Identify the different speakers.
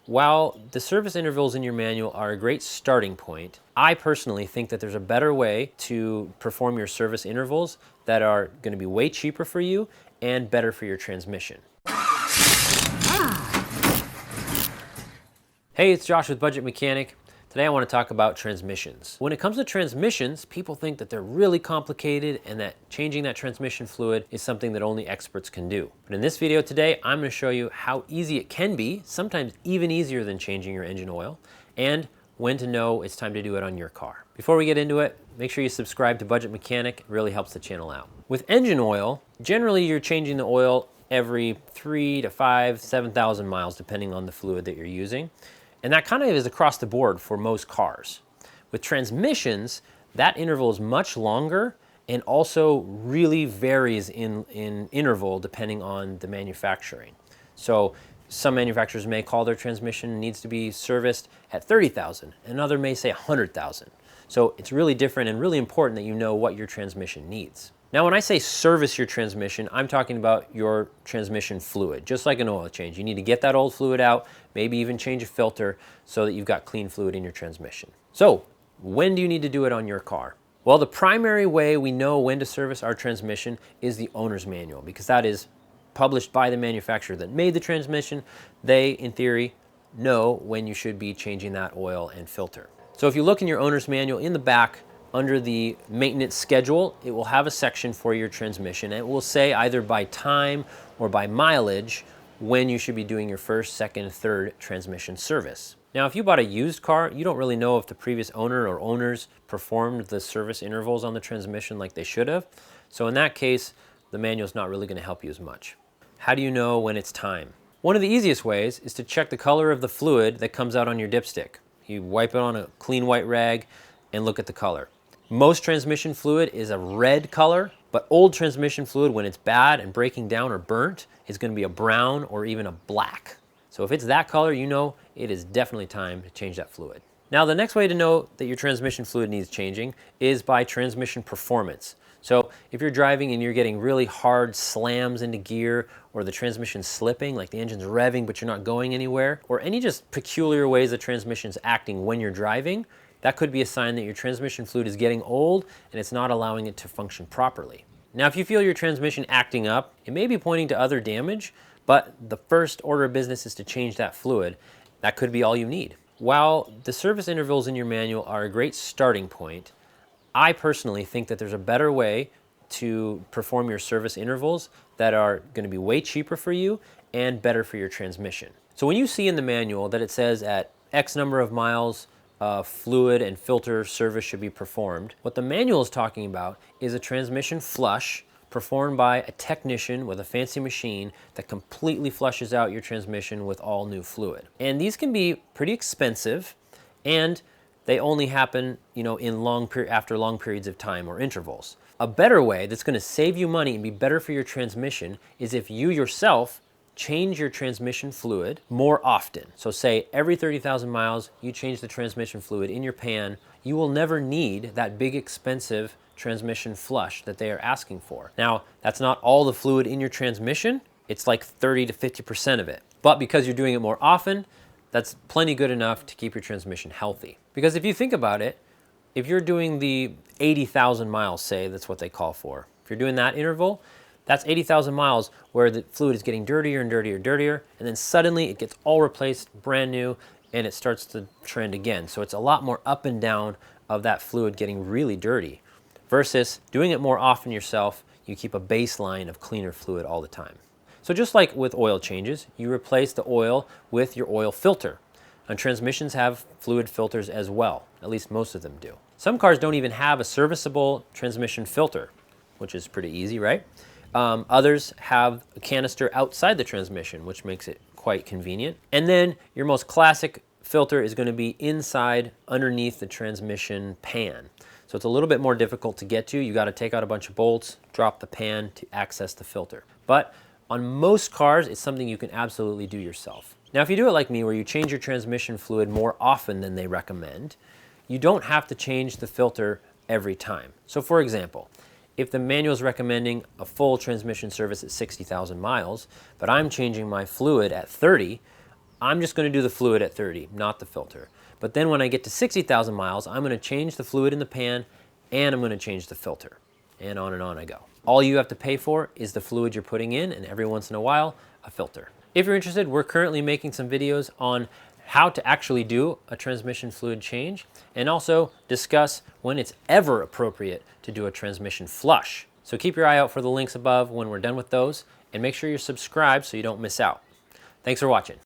Speaker 1: While the service intervals in your manual are a great starting point, I personally think that there's a better way to perform your service intervals that are going to be way cheaper for you and better for your transmission. Hey, it's Josh with Budget Mechanic. Today I want to talk about transmissions. When it comes to transmissions, people think that they're really complicated and that changing that transmission fluid is something that only experts can do. But in this video today, I'm going to show you how easy it can be, sometimes even easier than changing your engine oil, and when to know it's time to do it on your car. Before we get into it, make sure you subscribe to Budget Mechanic. It really helps the channel out. With engine oil, generally you're changing the oil every 3 to 5, 7,000 miles, depending on the fluid that you're using. And that kind of is across the board for most cars. With transmissions, that interval is much longer and also really varies in interval depending on the manufacturing. So some manufacturers may call their transmission needs to be serviced at 30,000, another may say 100,000. So it's really different and really important that you know what your transmission needs. Now, when I say service your transmission, I'm talking about your transmission fluid, just like an oil change. You need to get that old fluid out, maybe even change a filter so that you've got clean fluid in your transmission. So, when do you need to do it on your car? Well, the primary way we know when to service our transmission is the owner's manual, because that is published by the manufacturer that made the transmission. They, in theory, know when you should be changing that oil and filter. So if you look in your owner's manual in the back, under the maintenance schedule, it will have a section for your transmission. And it will say either by time or by mileage when you should be doing your first, second, third transmission service. Now, if you bought a used car, you don't really know if the previous owner or owners performed the service intervals on the transmission like they should have. So in that case, the manual's not really going to help you as much. How do you know when it's time? One of the easiest ways is to check the color of the fluid that comes out on your dipstick. You wipe it on a clean white rag and look at the color. Most transmission fluid is a red color, but old transmission fluid, when it's bad and breaking down or burnt, is going to be a brown or even a black. So if it's that color, you know it is definitely time to change that fluid. Now, the next way to know that your transmission fluid needs changing is by transmission performance. So if you're driving and you're getting really hard slams into gear, or the transmission's slipping, like the engine's revving but you're not going anywhere, or any just peculiar ways the transmission's acting when you're driving, that could be a sign that your transmission fluid is getting old and it's not allowing it to function properly. Now, if you feel your transmission acting up, it may be pointing to other damage, but the first order of business is to change that fluid. That could be all you need. While the service intervals in your manual are a great starting point, I personally think that there's a better way to perform your service intervals that are going to be way cheaper for you and better for your transmission. So when you see in the manual that it says at X number of miles, fluid and filter service should be performed, what the manual is talking about is a transmission flush performed by a technician with a fancy machine that completely flushes out your transmission with all new fluid. And these can be pretty expensive, and they only happen, after long periods of time or intervals. A better way that's going to save you money and be better for your transmission is if you yourself change your transmission fluid more often. So say every 30,000 miles, you change the transmission fluid in your pan. You will never need that big expensive transmission flush that they are asking for. Now, that's not all the fluid in your transmission. It's like 30 to 50% of it. But because you're doing it more often, that's plenty good enough to keep your transmission healthy. Because if you think about it, if you're doing the 80,000 miles, say, that's what they call for. If you're doing that interval, that's 80,000 miles where the fluid is getting dirtier and dirtier and dirtier, and then suddenly it gets all replaced, brand new, and it starts to trend again. So it's a lot more up and down of that fluid getting really dirty. Versus doing it more often yourself, you keep a baseline of cleaner fluid all the time. So just like with oil changes, you replace the oil with your oil filter. And transmissions have fluid filters as well, at least most of them do. Some cars don't even have a serviceable transmission filter, which is pretty easy, right? Others have a canister outside the transmission, which makes it quite convenient. And then your most classic filter is going to be inside, underneath the transmission pan. So it's a little bit more difficult to get to. You got to take out a bunch of bolts, drop the pan to access the filter. But on most cars, it's something you can absolutely do yourself. Now, if you do it like me, where you change your transmission fluid more often than they recommend, you don't have to change the filter every time. So for example, if the manual is recommending a full transmission service at 60,000 miles, but I'm changing my fluid at 30, I'm just going to do the fluid at 30, not the filter. But then when I get to 60,000 miles, I'm going to change the fluid in the pan and I'm going to change the filter. And on I go. All you have to pay for is the fluid you're putting in, and every once in a while, a filter. If you're interested, we're currently making some videos on how to actually do a transmission fluid change and also discuss when it's ever appropriate to do a transmission flush. So keep your eye out for the links above when we're done with those, and make sure you're subscribed so you don't miss out. Thanks for watching.